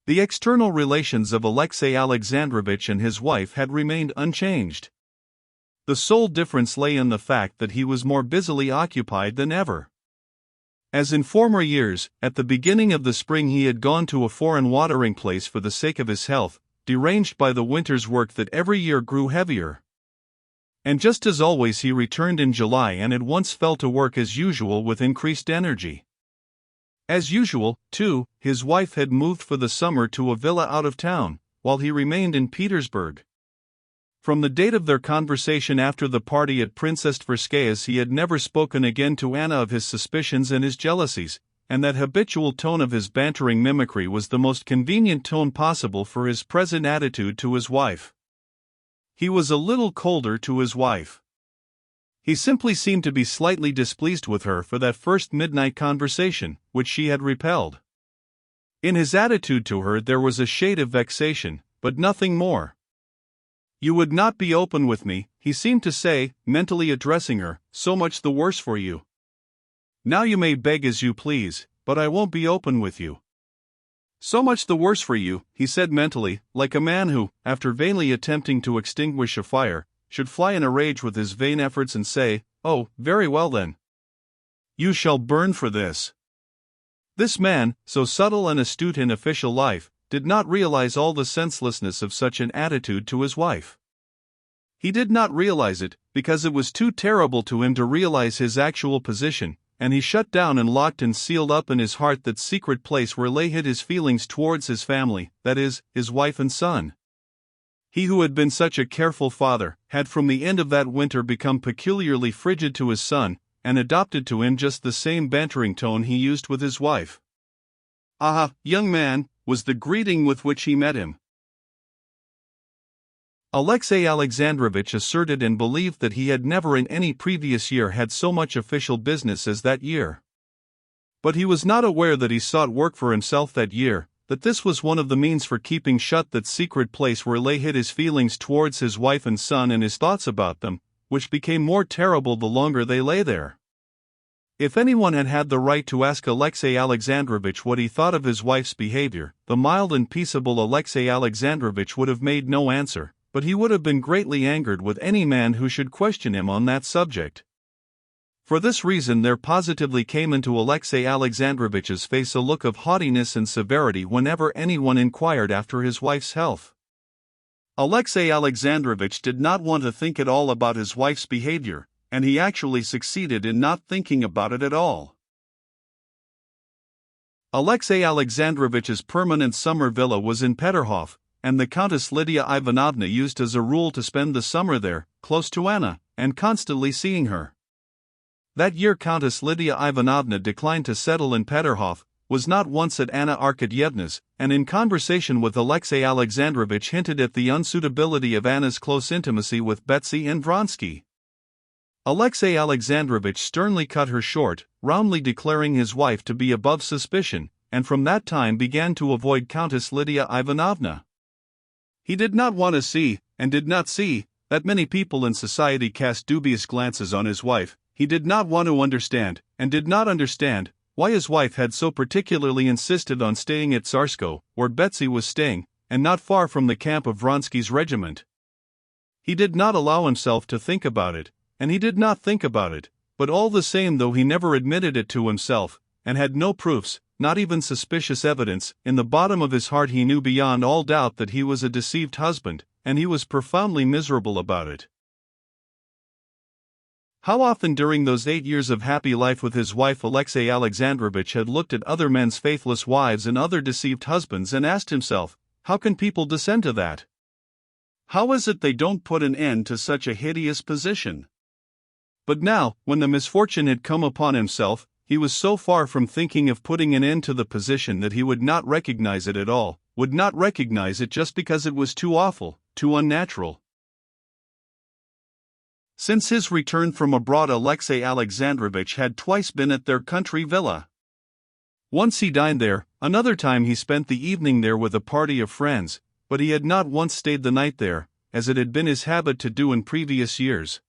The external relations of Alexey Alexandrovich and his wife had remained unchanged. The sole difference lay in the fact that he was more busily occupied than ever. As in former years, at the beginning of the spring he had gone to a foreign watering place for the sake of his health, deranged by the winter's work that every year grew heavier. And just as always he returned in July and at once fell to work as usual with increased energy. As usual, too, his wife had moved for the summer to a villa out of town, while he remained in Petersburg. From the date of their conversation after the party at Princess Tverskaya's he had never spoken again to Anna of his suspicions and his jealousies, and that habitual tone of his bantering mimicry was the most convenient tone possible for his present attitude to his wife. He was a little colder to his wife. He simply seemed to be slightly displeased with her for that first midnight conversation, which she had repelled. In his attitude to her there was a shade of vexation, but nothing more. "You would not be open with me," he seemed to say, mentally addressing her, "so much the worse for you. Now you may beg as you please, but I won't be open with you." "So much the worse for you," he said mentally, like a man who, after vainly attempting to extinguish a fire, should fly in a rage with his vain efforts and say, "Oh, very well then. You shall burn for this." This man, so subtle and astute in official life, did not realize all the senselessness of such an attitude to his wife. He did not realize it, because it was too terrible to him to realize his actual position, and he shut down and locked and sealed up in his heart that secret place where lay hid his feelings towards his family, that is, his wife and son. He who had been such a careful father, had from the end of that winter become peculiarly frigid to his son, and adopted to him just the same bantering tone he used with his wife. "Ah, young man," was the greeting with which he met him. Alexey Alexandrovich asserted and believed that he had never in any previous year had so much official business as that year. But he was not aware that he sought work for himself that year, that this was one of the means for keeping shut that secret place where lay hid his feelings towards his wife and son and his thoughts about them, which became more terrible the longer they lay there. If anyone had had the right to ask Alexey Alexandrovich what he thought of his wife's behavior, the mild and peaceable Alexey Alexandrovich would have made no answer, but he would have been greatly angered with any man who should question him on that subject. For this reason there positively came into Alexey Alexandrovich's face a look of haughtiness and severity whenever anyone inquired after his wife's health. Alexey Alexandrovich did not want to think at all about his wife's behavior, and he actually succeeded in not thinking about it at all. Alexey Alexandrovich's permanent summer villa was in Peterhof, and the Countess Lydia Ivanovna used as a rule to spend the summer there, close to Anna, and constantly seeing her. That year Countess Lydia Ivanovna declined to settle in Peterhof, was not once at Anna Arkadyevna's, and in conversation with Alexey Alexandrovich hinted at the unsuitability of Anna's close intimacy with Betsy and Vronsky. Alexey Alexandrovich sternly cut her short, roundly declaring his wife to be above suspicion, and from that time began to avoid Countess Lydia Ivanovna. He did not want to see, and did not see, that many people in society cast dubious glances on his wife. He did not want to understand, and did not understand, why his wife had so particularly insisted on staying at Tsarskoe, where Betsy was staying, and not far from the camp of Vronsky's regiment. He did not allow himself to think about it, and he did not think about it, but all the same, though he never admitted it to himself, and had no proofs, not even suspicious evidence, in the bottom of his heart he knew beyond all doubt that he was a deceived husband, and he was profoundly miserable about it. How often during those 8 years of happy life with his wife Alexey Alexandrovich had looked at other men's faithless wives and other deceived husbands and asked himself, how can people descend to that? How is it they don't put an end to such a hideous position? But now, when the misfortune had come upon himself, he was so far from thinking of putting an end to the position that he would not recognize it at all, would not recognize it just because it was too awful, too unnatural. Since his return from abroad, Alexey Alexandrovich had twice been at their country villa. Once he dined there, another time he spent the evening there with a party of friends, but he had not once stayed the night there, as it had been his habit to do in previous years.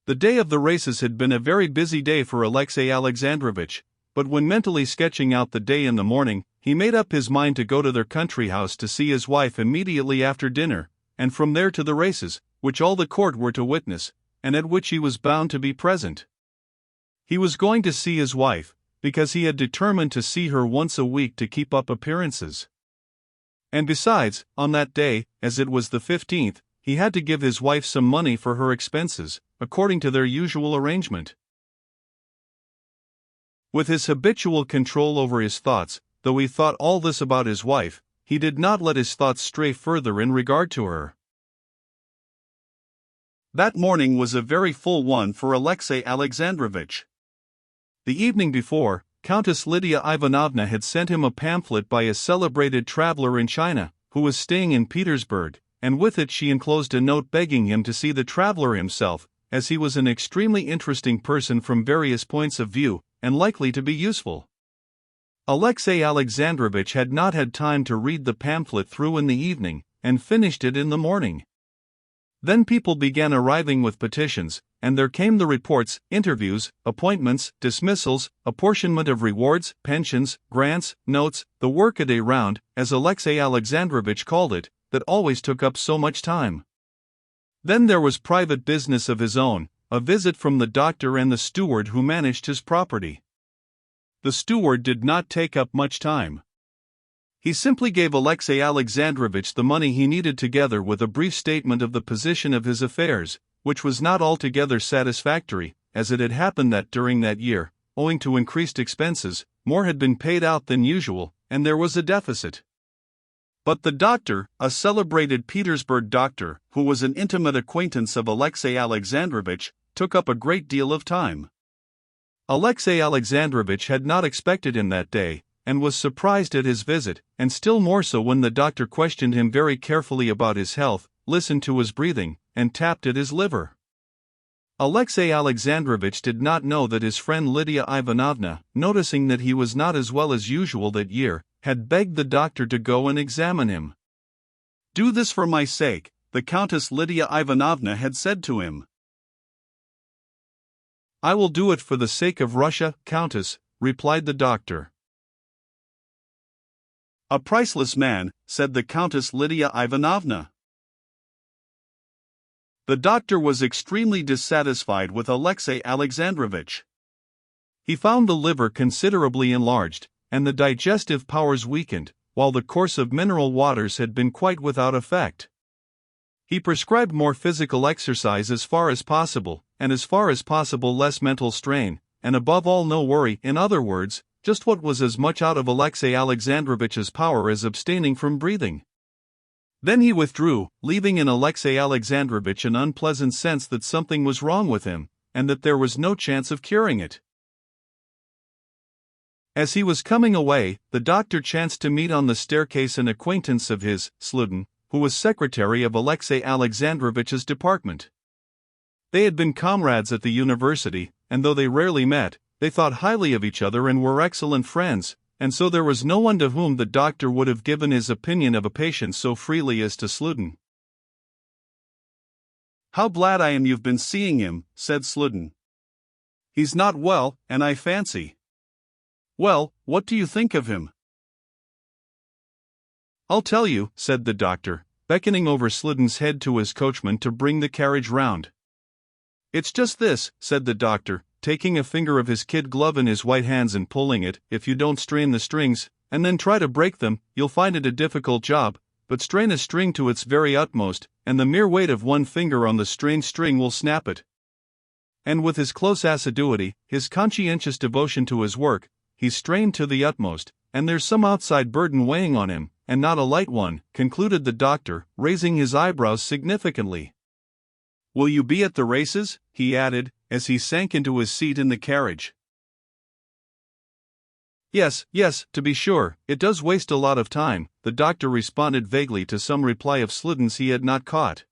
The day of the races had been a very busy day for Alexey Alexandrovich, but when mentally sketching out the day in the morning, he made up his mind to go to their country house to see his wife immediately after dinner, and from there to the races, which all the court were to witness, and at which he was bound to be present. He was going to see his wife, because he had determined to see her once a week to keep up appearances. And besides, on that day, as it was the 15th, he had to give his wife some money for her expenses, according to their usual arrangement. With his habitual control over his thoughts, though he thought all this about his wife, he did not let his thoughts stray further in regard to her. That morning was a very full one for Alexey Alexandrovitch. The evening before, Countess Lydia Ivanovna had sent him a pamphlet by a celebrated traveler in China, who was staying in Petersburg, and with it she enclosed a note begging him to see the traveler himself, as he was an extremely interesting person from various points of view, and likely to be useful. Alexey Alexandrovitch had not had time to read the pamphlet through in the evening, and finished it in the morning. Then people began arriving with petitions, and there came the reports, interviews, appointments, dismissals, apportionment of rewards, pensions, grants, notes, the workaday round, as Alexey Alexandrovitch called it, that always took up so much time. Then there was private business of his own, a visit from the doctor and the steward who managed his property. The steward did not take up much time. He simply gave Alexey Alexandrovitch the money he needed together with a brief statement of the position of his affairs, which was not altogether satisfactory, as it had happened that during that year, owing to increased expenses, more had been paid out than usual, and there was a deficit. But the doctor, a celebrated Petersburg doctor, who was an intimate acquaintance of Alexey Alexandrovitch, took up a great deal of time. Alexey Alexandrovitch had not expected him that day, and was surprised at his visit, and still more so when the doctor questioned him very carefully about his health, listened to his breathing, and tapped at his liver. Alexey Alexandrovitch did not know that his friend Lydia Ivanovna, noticing that he was not as well as usual that year, had begged the doctor to go and examine him. "Do this for my sake," the Countess Lydia Ivanovna had said to him. "I will do it for the sake of Russia, Countess," replied the doctor. "A priceless man," said the Countess Lydia Ivanovna. The doctor was extremely dissatisfied with Alexey Alexandrovitch. He found the liver considerably enlarged, and the digestive powers weakened, while the course of mineral waters had been quite without effect. He prescribed more physical exercise as far as possible, and as far as possible less mental strain, and above all no worry, in other words, just what was as much out of Alexey Alexandrovitch's power as abstaining from breathing. Then he withdrew, leaving in Alexey Alexandrovitch an unpleasant sense that something was wrong with him, and that there was no chance of curing it. As he was coming away, the doctor chanced to meet on the staircase an acquaintance of his, Sludin, who was secretary of Alexey Alexandrovitch's department. They had been comrades at the university, and though they rarely met, they thought highly of each other and were excellent friends, and so there was no one to whom the doctor would have given his opinion of a patient so freely as to Sludin. "How glad I am you've been seeing him," said Sludin. "He's not well, and I fancy." "Well, what do you think of him?" "I'll tell you," said the doctor, beckoning over Sludin's head to his coachman to bring the carriage round. "It's just this," said the doctor, taking a finger of his kid glove in his white hands and pulling it. "If you don't strain the strings, and then try to break them, you'll find it a difficult job, but strain a string to its very utmost, and the mere weight of one finger on the strained string will snap it." And with his close assiduity, his conscientious devotion to his work, he strained to the utmost, and there's some outside burden weighing on him, and not a light one, concluded the doctor, raising his eyebrows significantly. "Will you be at the races?" he added, as he sank into his seat in the carriage. Yes, to be sure, it does waste a lot of time," the doctor responded vaguely to some reply of Sludin's he had not caught.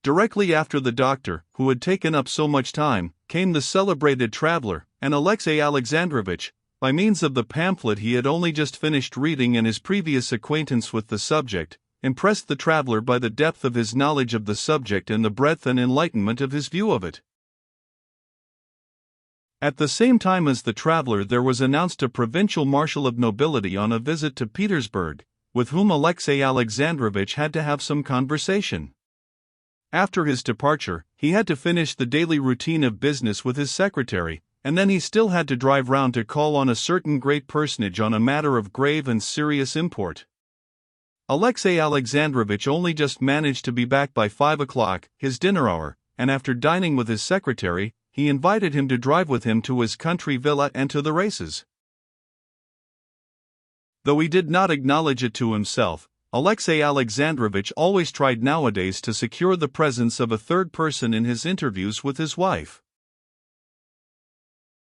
Directly after the doctor, who had taken up so much time, came the celebrated traveler, and Alexey Alexandrovitch, by means of the pamphlet he had only just finished reading and his previous acquaintance with the subject, impressed the traveler by the depth of his knowledge of the subject and the breadth and enlightenment of his view of it. At the same time as the traveler, there was announced a provincial marshal of nobility on a visit to Petersburg, with whom Alexey Alexandrovitch had to have some conversation. After his departure, he had to finish the daily routine of business with his secretary, and then he still had to drive round to call on a certain great personage on a matter of grave and serious import. Alexey Alexandrovitch only just managed to be back by 5 o'clock, his dinner hour, and after dining with his secretary, he invited him to drive with him to his country villa and to the races. Though he did not acknowledge it to himself, Alexey Alexandrovitch always tried nowadays to secure the presence of a third person in his interviews with his wife.